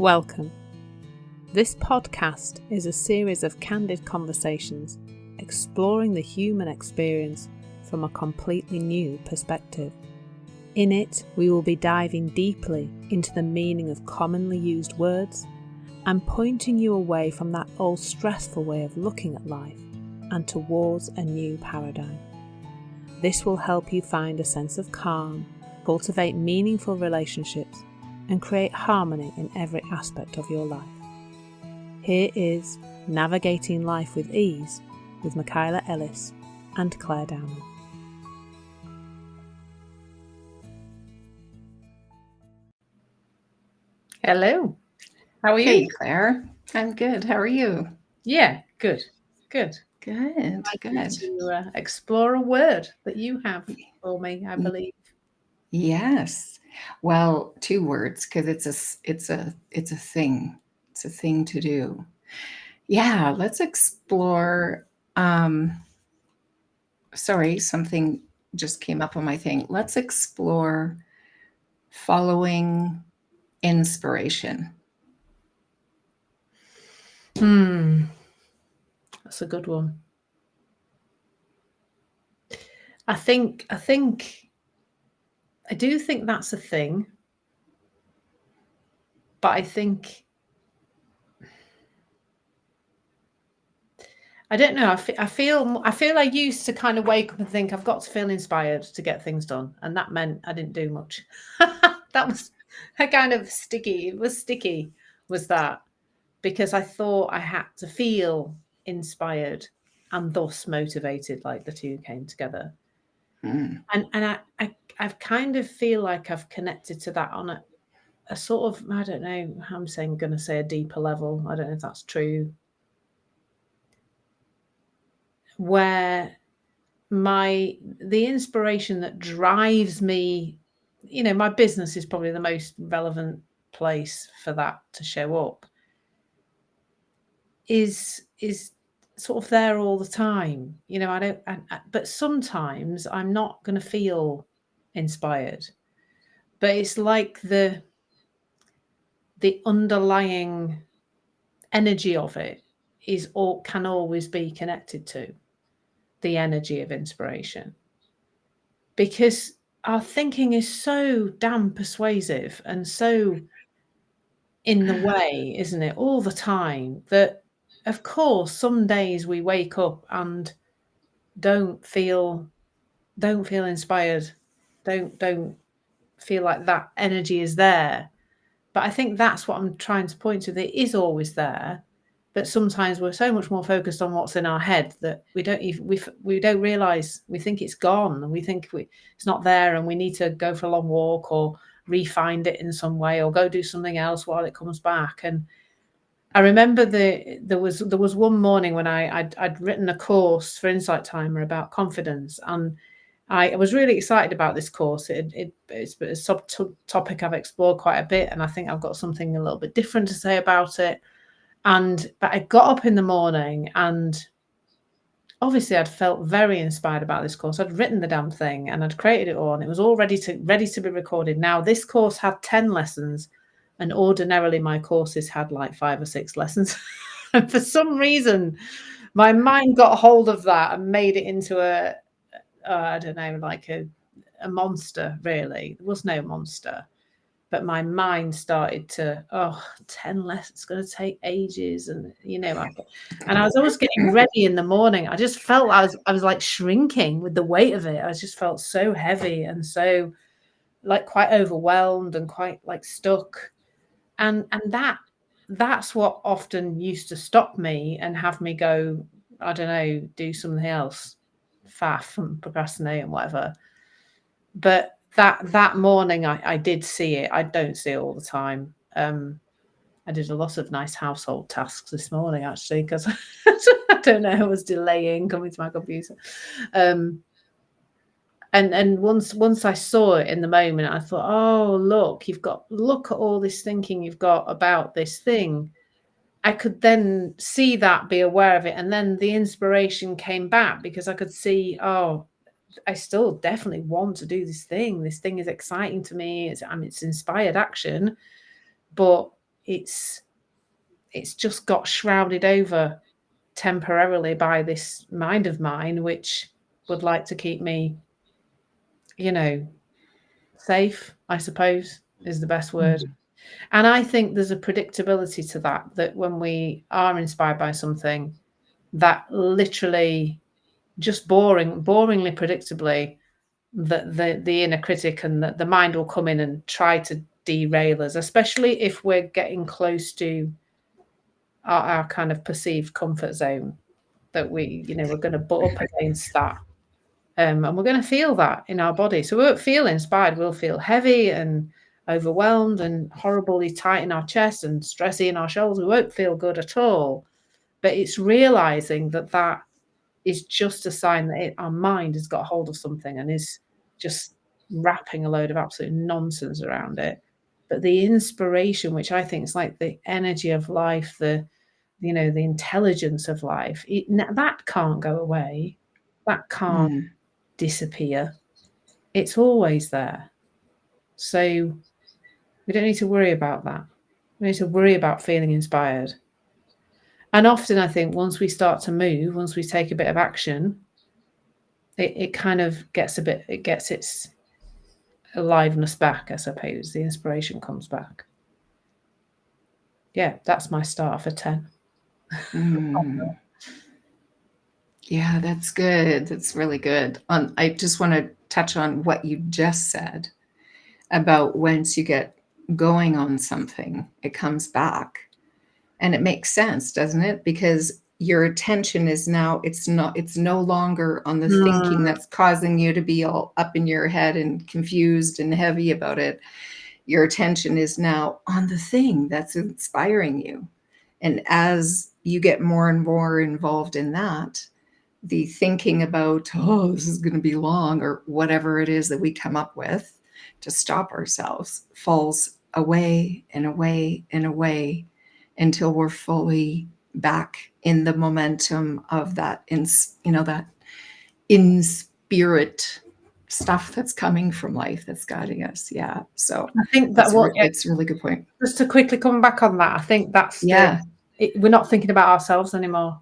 Welcome. This podcast is a series of candid conversations exploring the human experience from a completely new perspective. In it, we will be diving deeply into the meaning of commonly used words and pointing you away from that old stressful way of looking at life and towards a new paradigm. This will help you find a sense of calm, cultivate meaningful relationships, and create harmony in every aspect of your life. Here is Navigating Life with Ease with Michaela, Ellis and Clare Downham. Hello. How are you? Hey, Claire. I'm good. How are you? Yeah, good. Good. Good. I'd Good. like to explore a word that you have for me, I believe. Yes. Well, two words because it's a thing. It's a thing to do. Yeah. Let's explore. Sorry, something just came up on my thing. Let's explore following inspiration. That's a good one. I do think that's a thing, but I don't know. I feel I used to kind of wake up and think I've got to feel inspired to get things done, and that meant I didn't do much. That was a kind of sticky. It was sticky, was that, because I thought I had to feel inspired and thus motivated, like the two came together. And I've kind of feel like I've connected to that on a sort of, I don't know, I'm going to say a deeper level. I don't know if that's true. Where the inspiration that drives me, my business is probably the most relevant place for that to show up, is sort of there all the time. But sometimes I'm not going to feel inspired, but it's like the underlying energy of it can always be connected to the energy of inspiration, because our thinking is so damn persuasive and so in the way, isn't it, all the time, that of course some days we wake up and don't feel inspired, don't feel like that energy is there. But I think that's what I'm trying to point to, that it is always there, but sometimes we're so much more focused on what's in our head that we don't realize. We think it's gone, and we think it's not there, and we need to go for a long walk or re-find it in some way or go do something else while it comes back. And I remember there was one morning when I'd written a course for Insight Timer about confidence, and I was really excited about this course. It's a subtopic I've explored quite a bit, and I think I've got something a little bit different to say about it. But I got up in the morning, and obviously I'd felt very inspired about this course. I'd written the damn thing and I'd created it all, and it was all ready to be recorded. Now, this course had 10 lessons, and ordinarily my courses had like 5 or 6 lessons. And for some reason, my mind got hold of that and made it into I don't know, like a monster, really. There was no monster. But my mind started to, 10 lessons, it's going to take ages. And, and I was always getting ready in the morning. I just felt I was like shrinking with the weight of it. I just felt so heavy and so like quite overwhelmed and quite like stuck. And that's what often used to stop me and have me go, I don't know, do something else, faff and procrastinate and whatever. But that morning I did see it. I don't see it all the time. I did a lot of nice household tasks this morning, actually, because I don't know, I was delaying coming to my computer. And once I saw it in the moment, I thought, oh, look at all this thinking you've got about this thing. I could then see that, be aware of it, and then the inspiration came back, because I could see, I still definitely want to do this thing. This thing is exciting to me. It's inspired action, but it's just got shrouded over temporarily by this mind of mine, which would like to keep me, safe, I suppose is the best word. And I think there's a predictability to that when we are inspired by something, that literally just boringly predictably, that the inner critic and the mind will come in and try to derail us, especially if we're getting close to our kind of perceived comfort zone, that we're going to butt up against that. And we're going to feel that in our body. So we won't feel inspired. We'll feel heavy and overwhelmed and horribly tight in our chest and stressy in our shoulders. We won't feel good at all. But it's realizing that is just a sign that our mind has got hold of something and is just wrapping a load of absolute nonsense around it. But the inspiration, which I think is like the energy of life, the intelligence of life, that can't go away. That can't disappear. It's always there. So we don't need to worry about that. We need to worry about feeling inspired. And often I think once we start to move, once we take a bit of action, it kind of gets its aliveness back, I suppose. The inspiration comes back. Yeah, that's my start for 10. Yeah, that's good. That's really good. I just want to touch on what you just said about once you get going on something, it comes back. And it makes sense, doesn't it? Because your attention is now, it's no longer on the thinking that's causing you to be all up in your head and confused and heavy about it. Your attention is now on the thing that's inspiring you. And as you get more and more involved in that, the thinking about, oh, this is going to be long, or whatever it is that we come up with to stop ourselves, falls away and away and away until we're fully back in the momentum of that, that in spirit stuff that's coming from life that's guiding us. Yeah. So I think it's a really good point. Just to quickly come back on that, I think that's we're not thinking about ourselves anymore.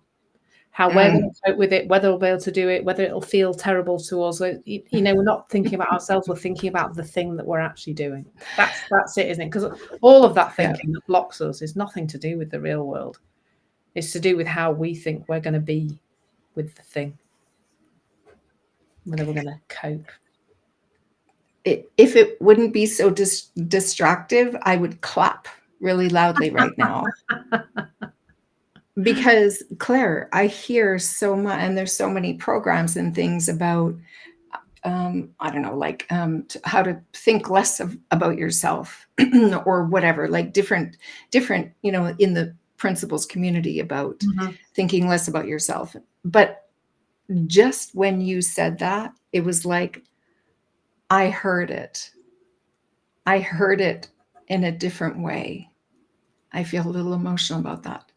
How we're going to cope with it, whether we'll be able to do it, whether it'll feel terrible to us. We're not thinking about ourselves. We're thinking about the thing that we're actually doing. That's it, isn't it? Because all of that thinking that blocks us is nothing to do with the real world. It's to do with how we think we're going to be with the thing, whether we're going to cope. If it wouldn't be so distractive, I would clap really loudly right now. Because Claire, I hear so much, and there's so many programs and things about, I don't know, like how to think less about yourself or whatever, like different, in the principles community about thinking less about yourself. But just when you said that, it was like, I heard it. I heard it in a different way. I feel a little emotional about that.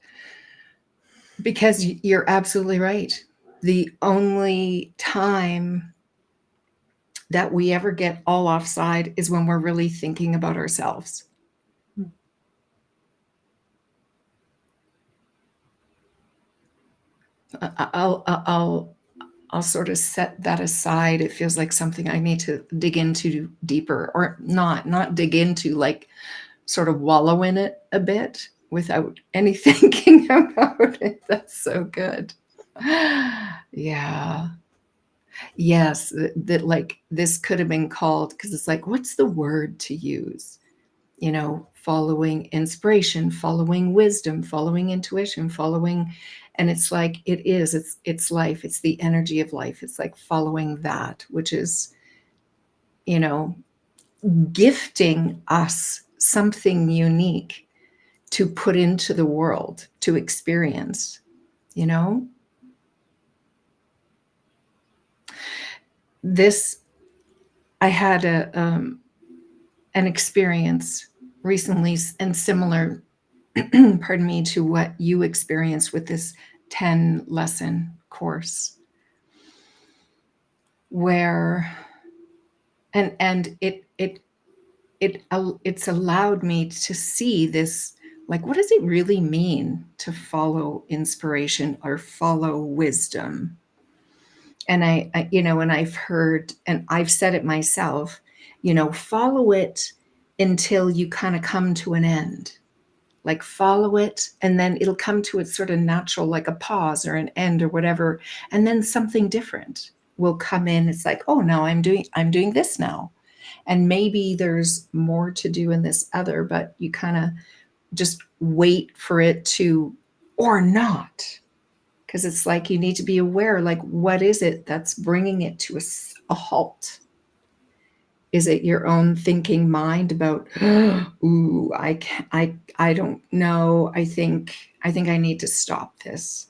Because you're absolutely right. The only time that we ever get all offside is when we're really thinking about ourselves. I'll sort of set that aside. It feels like something I need to dig into deeper, or not dig into, like sort of wallow in it a bit without any thinking about it. That's so good. Yeah. Yes, that like this could have been called, because it's like, what's the word to use? Following inspiration, following wisdom, following intuition, and it's like, it's life. It's the energy of life. It's like following that, which is, gifting us something unique to put into the world, to experience, This, I had an experience recently, and similar, pardon me, to what you experienced with this 10 lesson course, where, and it's allowed me to see this Like, what does it really mean to follow inspiration or follow wisdom? And I and I've heard, and I've said it myself, follow it until you kind of come to an end. Like, follow it, and then it'll come to its sort of natural, like a pause or an end or whatever. And then something different will come in. It's like, oh, now I'm doing this now. And maybe there's more to do in this other, but you kind of just wait for it to, or not. Because it's like you need to be aware, like, what is it that's bringing it to a halt? Is it your own thinking mind about, ooh, I don't know. I think I need to stop this.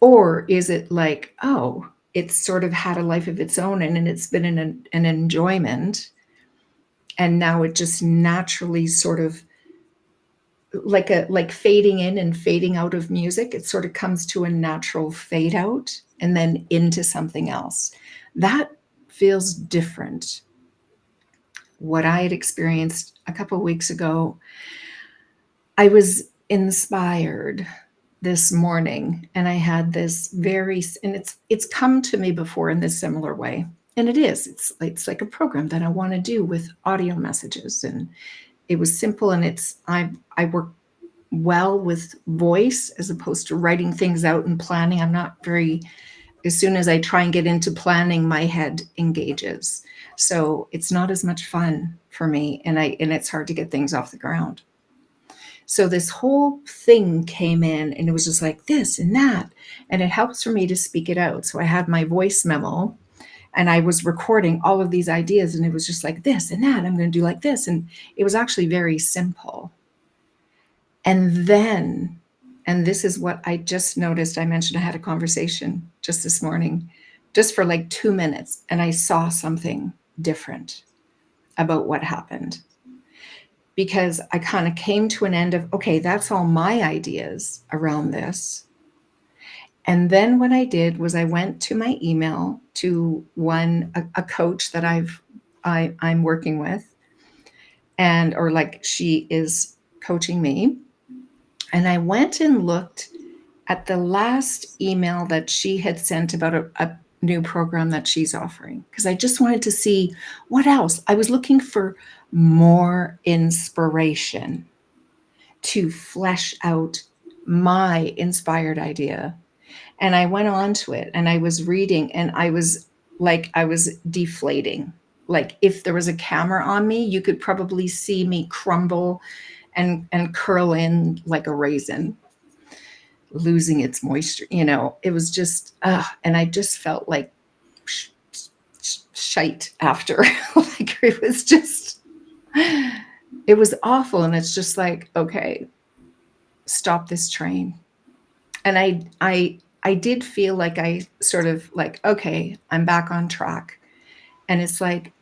Or is it like, oh, it's sort of had a life of its own, and it's been an enjoyment, and now it just naturally sort of like fading in and fading out of music. It sort of comes to a natural fade out and then into something else. That feels different. What I had experienced a couple of weeks ago, I was inspired this morning, and I had this and it's come to me before in this similar way. And it's like a program that I want to do with audio messages, and it was simple, and I work well with voice as opposed to writing things out and planning. I'm not very, as soon as I try and get into planning, my head engages. So it's not as much fun for me, and it's hard to get things off the ground. So this whole thing came in, and it was just like this and that, and it helps for me to speak it out. So I had my voice memo, and I was recording all of these ideas, and it was just like this and that. I'm going to do like this. And it was actually very simple. And then, and this is what I just noticed, I mentioned I had a conversation just this morning, just for like 2 minutes, and I saw something different about what happened. Because I kind of came to an end of, okay, that's all my ideas around this. And then what I did was I went to my email to a coach that I'm working with, or like she is coaching me. And I went and looked at the last email that she had sent about a new program that she's offering, because I just wanted to see what else. I was looking for more inspiration to flesh out my inspired idea. And I went on to it, and I was reading, and I was deflating. Like, if there was a camera on me, you could probably see me crumble and curl in like a raisin, losing its moisture. It was just, and I just felt like shite after. Like, it was awful. And it's just like, okay, stop this train. And I did feel like I sort of like, okay, I'm back on track. And it's like,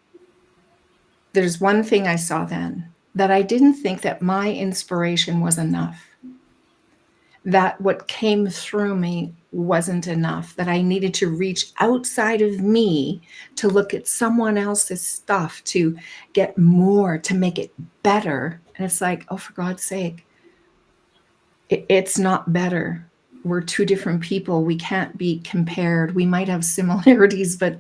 there's one thing I saw then, that I didn't think that my inspiration was enough. That what came through me wasn't enough, that I needed to reach outside of me to look at someone else's stuff, to get more, to make it better. And it's like, oh, for God's sake, it's not better. We're two different people. We can't be compared. We might have similarities, but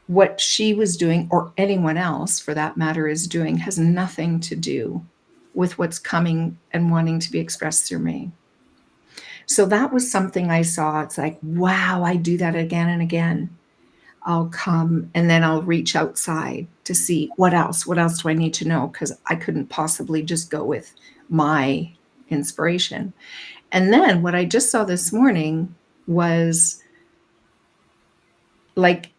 what she was doing, or anyone else for that matter is doing, has nothing to do with what's coming and wanting to be expressed through me. So that was something I saw. It's like, wow, I do that again and again. I'll come, and then I'll reach outside to see what else do I need to know? Because I couldn't possibly just go with my inspiration. And then what I just saw this morning was like,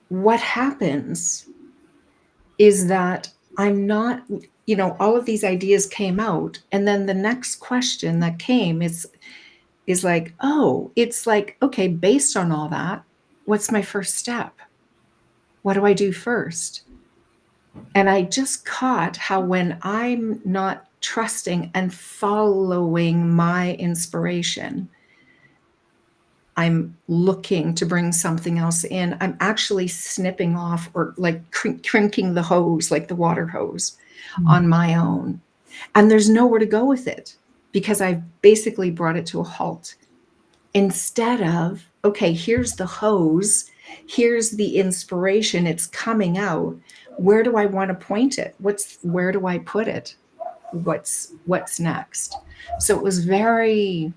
what happens is that I'm not, all of these ideas came out, and then the next question that came is like, oh, it's like, okay, based on all that, what's my first step? What do I do first? And I just caught how when I'm not trusting and following my inspiration, I'm looking to bring something else in, I'm actually snipping off, or like crinking the hose, like the water hose, on my own. and there's nowhere to go with it because I've basically brought it to a halt. Instead of, okay, here's the hose, here's the inspiration, it's coming out. Where do I want to point it? Where do I put it? What's next? So it was very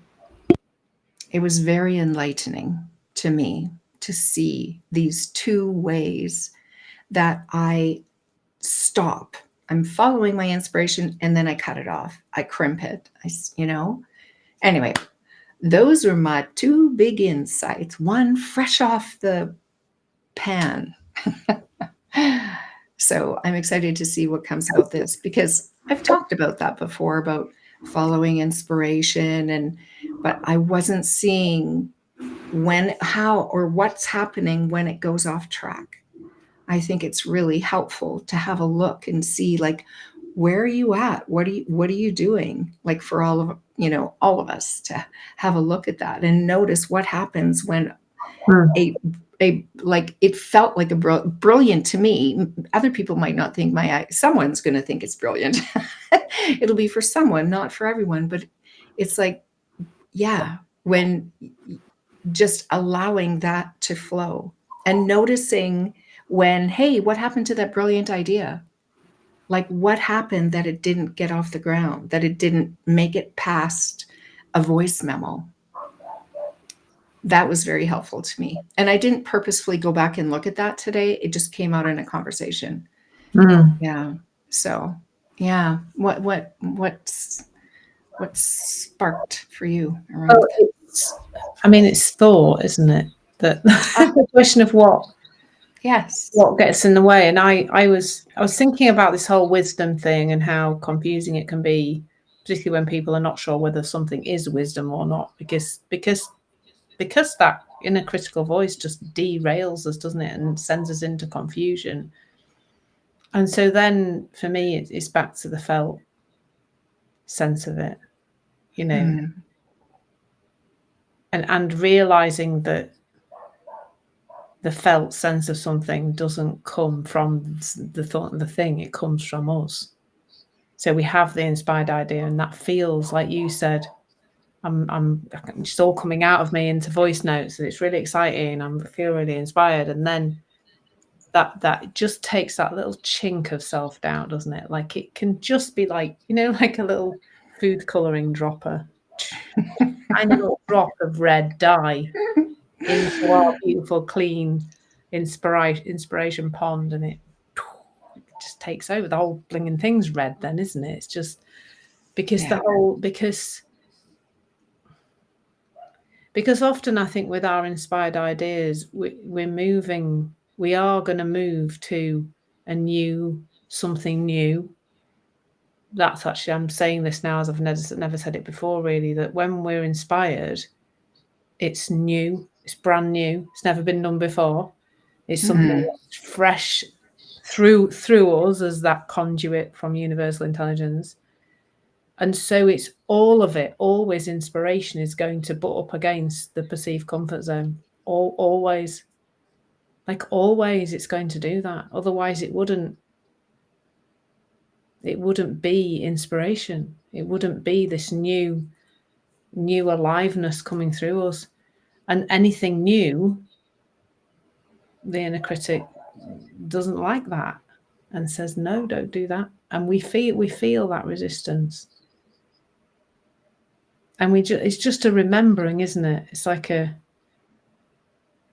enlightening to me to see these two ways that I stop. I'm following my inspiration and then I cut it off. I crimp it. Anyway, those are my two big insights. One fresh off the pan. So I'm excited to see what comes out this, because I've talked about that before, about following inspiration, but I wasn't seeing how or what's happening when it goes off track. I think it's really helpful to have a look and see, like, where are you at? What are you doing? Like, for all of us to have a look at that and notice what happens when it felt like a brilliant to me. Other people might not think someone's going to think it's brilliant. It'll be for someone, not for everyone. But it's like, yeah, when just allowing that to flow and noticing when, hey, what happened to that brilliant idea? Like, what happened that it didn't get off the ground, that it didn't make it past a voice memo? That was very helpful to me. And I didn't purposefully go back and look at that today. It just came out in a conversation. Yeah. So, yeah. What's sparked for you around that? It's thought, isn't it? That the question of what gets in the way. And I was thinking about this whole wisdom thing and how confusing it can be, particularly when people are not sure whether something is wisdom or not, because that inner critical voice just derails us, doesn't it, and sends us into confusion. And so then for me, it's back to the felt sense of it, and realizing that the felt sense of something doesn't come from the thought of the thing, it comes from us. So we have the inspired idea, and that feels, like you said, I'm just all coming out of me into voice notes, and it's really exciting. I feel really inspired, and then that just takes that little chink of self-doubt, doesn't it? Like, it can just be like, like a little food coloring dropper, tiny little drop of red dye into our beautiful, clean inspiration pond, and it just takes over. The whole blinging thing's red then, isn't it? It's just because because often I think with our inspired ideas, we are going to move to something new. That's actually, I'm saying this now as I've never said it before, really, that when we're inspired, it's new, it's brand new, it's never been done before. It's something that's fresh through us as that conduit from universal intelligence. And so it's all of it, always inspiration is going to butt up against the perceived comfort zone. Always. Like, always it's going to do that. Otherwise it wouldn't be inspiration. It wouldn't be this new aliveness coming through us. And anything new, the inner critic doesn't like that and says, no, don't do that. And we feel that resistance. And it's just a remembering, isn't it? It's like a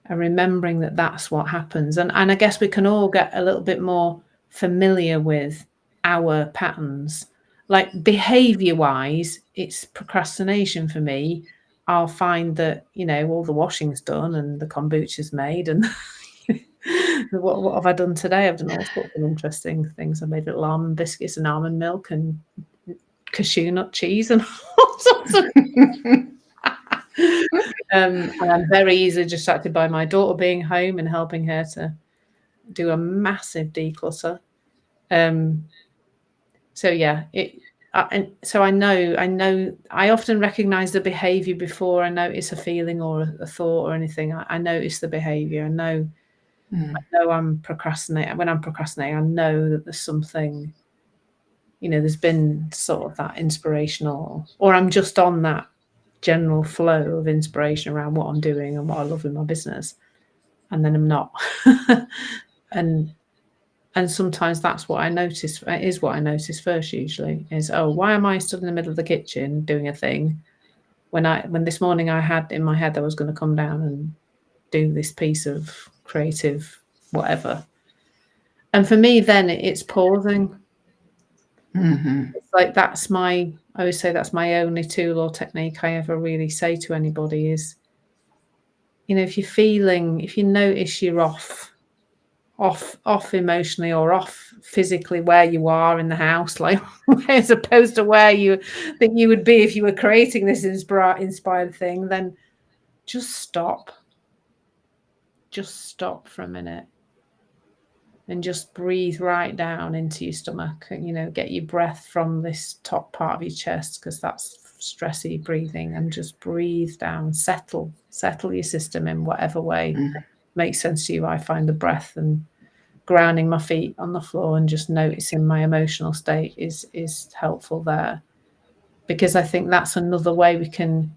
remembering that that's what happens. And I guess we can all get a little bit more familiar with our patterns. Like, behavior-wise, it's procrastination for me. I'll find that, all the washing's done and the kombucha's made, and what have I done today? I've done all sorts of interesting things. I made little almond biscuits and almond milk and cashew nut cheese and all sorts of and I'm very easily distracted by my daughter being home and helping her to do a massive declutter. So yeah, and so I know I often recognize the behavior before I notice a feeling or a thought or anything. I notice the behavior. I know I'm procrastinating. When I'm procrastinating, I know that there's something there's been sort of that inspirational, or I'm just on that general flow of inspiration around what I'm doing and what I love in my business, and then I'm not. And sometimes that's what I notice, is what I notice first usually, is, oh, why am I stood in the middle of the kitchen doing a thing when this morning I had in my head I was going to come down and do this piece of creative whatever. And for me then it's pausing. It's like I always say that's my only tool or technique I ever really say to anybody is, if you notice you're off emotionally or off physically where you are in the house, like as opposed to where you think you would be if you were creating this inspired thing, then just stop for a minute and just breathe right down into your stomach. Get your breath from this top part of your chest, because that's stressy breathing, and just breathe down, settle your system in whatever way makes sense to you. I find the breath and grounding my feet on the floor and just noticing my emotional state is helpful there, because I think that's another way we can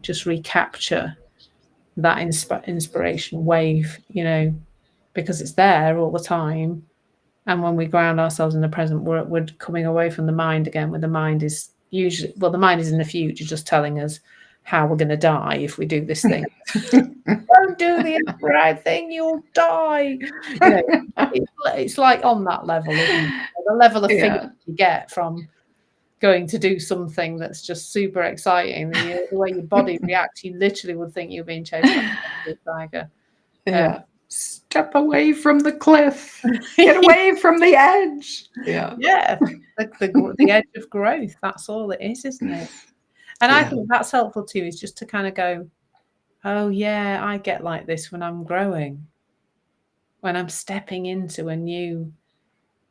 just recapture that inspiration wave, because it's there all the time. And when we ground ourselves in the present, we're coming away from the mind again, where the mind is usually, the mind is in the future, just telling us how we're going to die if we do this thing. Don't do the right thing, you'll die. It's like on that level, isn't it? The level of fear you get from going to do something that's just super exciting. The way your body reacts, you literally would think you're being chased by a tiger. Step away from the cliff. Get away from the edge. The edge of growth. That's all it is, isn't it? And I think that's helpful too, is just to kind of go, oh yeah, I get like this when I'm growing, when I'm stepping into a new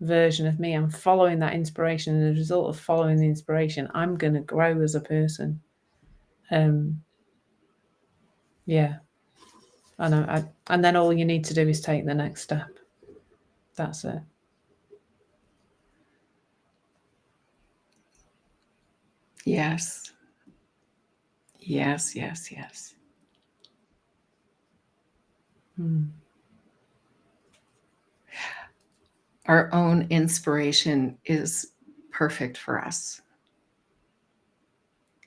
version of me. I'm following that inspiration, and as a result of following the inspiration, I'm going to grow as a person. I know. And then all you need to do is take the next step. That's it. Yes. Our own inspiration is perfect for us.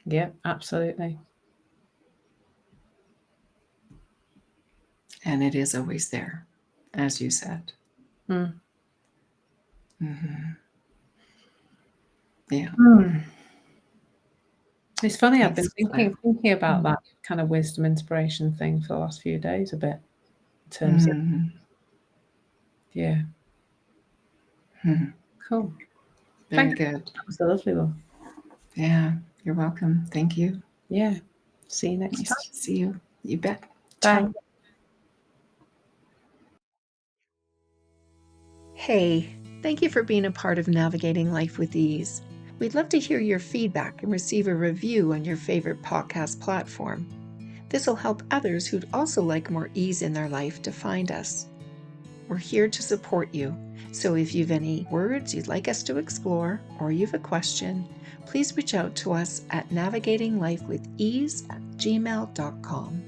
Yeah, absolutely. And it is always there, as you said. Yeah. It's funny, I've been thinking about that kind of wisdom inspiration thing for the last few days a bit, in terms of cool. Very good. That was a lovely one. Yeah, you're welcome. Thank you. Yeah. See you next time. See you. You bet. Bye. Ciao. Hey, thank you for being a part of Navigating Life with Ease. We'd love to hear your feedback and receive a review on your favorite podcast platform. This will help others who'd also like more ease in their life to find us. We're here to support you, so if you've any words you'd like us to explore, or you've a question, please reach out to us at navigatinglifewithease@gmail.com.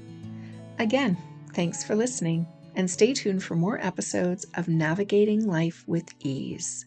Again, thanks for listening, and stay tuned for more episodes of Navigating Life with Ease.